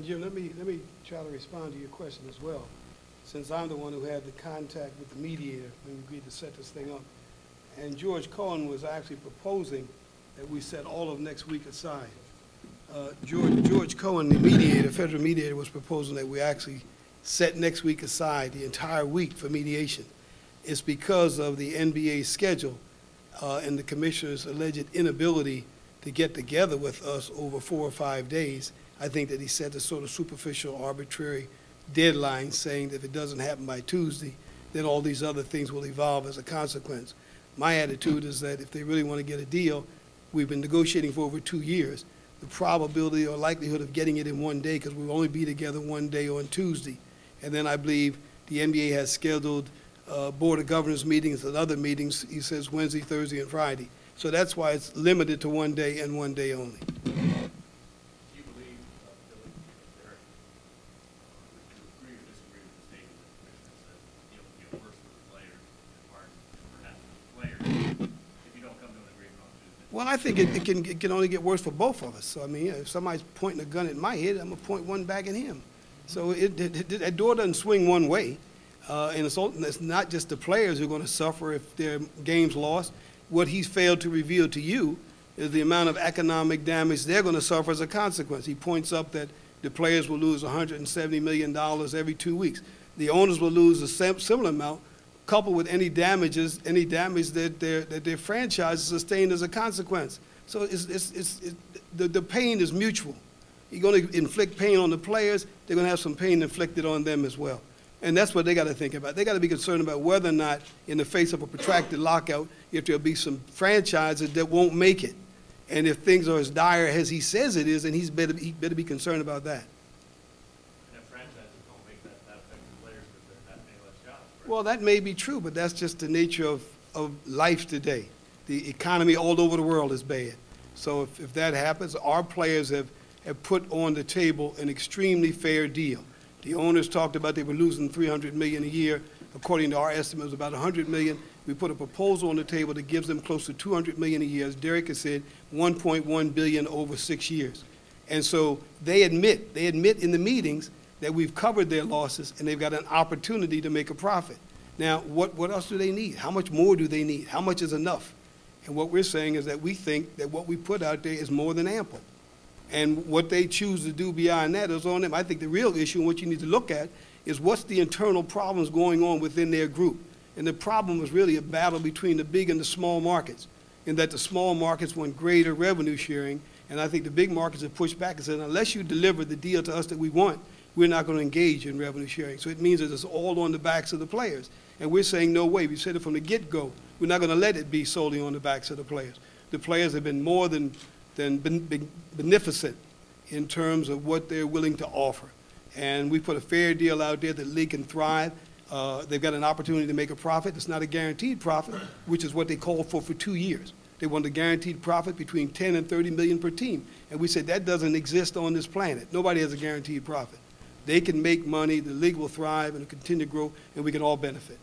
Jim, let me try to respond to your question as well, since I'm the one who had the contact with the mediator when we agreed to set this thing up. And George Cohen was actually proposing that we set all of next week aside. George Cohen, the mediator, federal mediator, was proposing that we actually set next week aside, the entire week, for mediation. It's because of the NBA schedule and the commissioner's alleged inability to get together with us over 4 or 5 days. I think that he set a sort of superficial, arbitrary deadline saying that if it doesn't happen by Tuesday, then all these other things will evolve as a consequence. My attitude is that if they really want to get a deal, we've been negotiating for over 2 years. The probability or likelihood of getting it in one day, because we'll only be together one day on Tuesday. And then I believe the NBA has scheduled Board of Governors meetings and other meetings, he says Wednesday, Thursday, and Friday. So that's why it's limited to one day and one day only. Do you believe, Billy, Derek, would you agree or disagree with the statement that the commissioner said it'll get worse for the players and perhaps for the players if you don't come to an agreement on Tuesday? Well, I think it can only get worse for both of us. So, I mean, if somebody's pointing a gun at my head, I'm going to point one back at him. So that door doesn't swing one way. And it's not just the players who are going to suffer if their game's lost. What he's failed to reveal to you is the amount of economic damage they're going to suffer as a consequence. He points up that the players will lose $170 million every 2 weeks. The owners will lose a similar amount, coupled with any damage that their franchise sustained as a consequence. So the pain is mutual. You're going to inflict pain on the players, they're going to have some pain inflicted on them as well. And that's what they got to think about. They got to be concerned about whether or not, in the face of a protracted lockout, if there'll be some franchises that won't make it. And if things are as dire as he says it is, then he better be concerned about that. And if franchises don't make that affects the players because they're not many less jobs, right? Well, that may be true, but that's just the nature of life today. The economy all over the world is bad. So if that happens, our players have put on the table an extremely fair deal. The owners talked about they were losing $300 million a year. According to our estimate, it was about $100 million. We put a proposal on the table that gives them close to $200 million a year. As Derek has said, $1.1 billion over 6 years. And so they admit in the meetings that we've covered their losses and they've got an opportunity to make a profit. Now, what else do they need? How much more do they need? How much is enough? And what we're saying is that we think that what we put out there is more than ample. And what they choose to do beyond that is on them. I think the real issue and what you need to look at is what's the internal problems going on within their group. And the problem is really a battle between the big and the small markets, in that the small markets want greater revenue sharing, and I think the big markets have pushed back and said, unless you deliver the deal to us that we want, we're not going to engage in revenue sharing. So it means that it's all on the backs of the players. And we're saying, no way. We said it from the get-go. We're not going to let it be solely on the backs of the players. The players have been more than beneficent in terms of what they're willing to offer. And we put a fair deal out there that the league can thrive. They've got an opportunity to make a profit. It's not a guaranteed profit, which is what they called for 2 years. They want a guaranteed profit between 10 and 30 million per team. And we said that doesn't exist on this planet. Nobody has a guaranteed profit. They can make money, the league will thrive and continue to grow, and we can all benefit.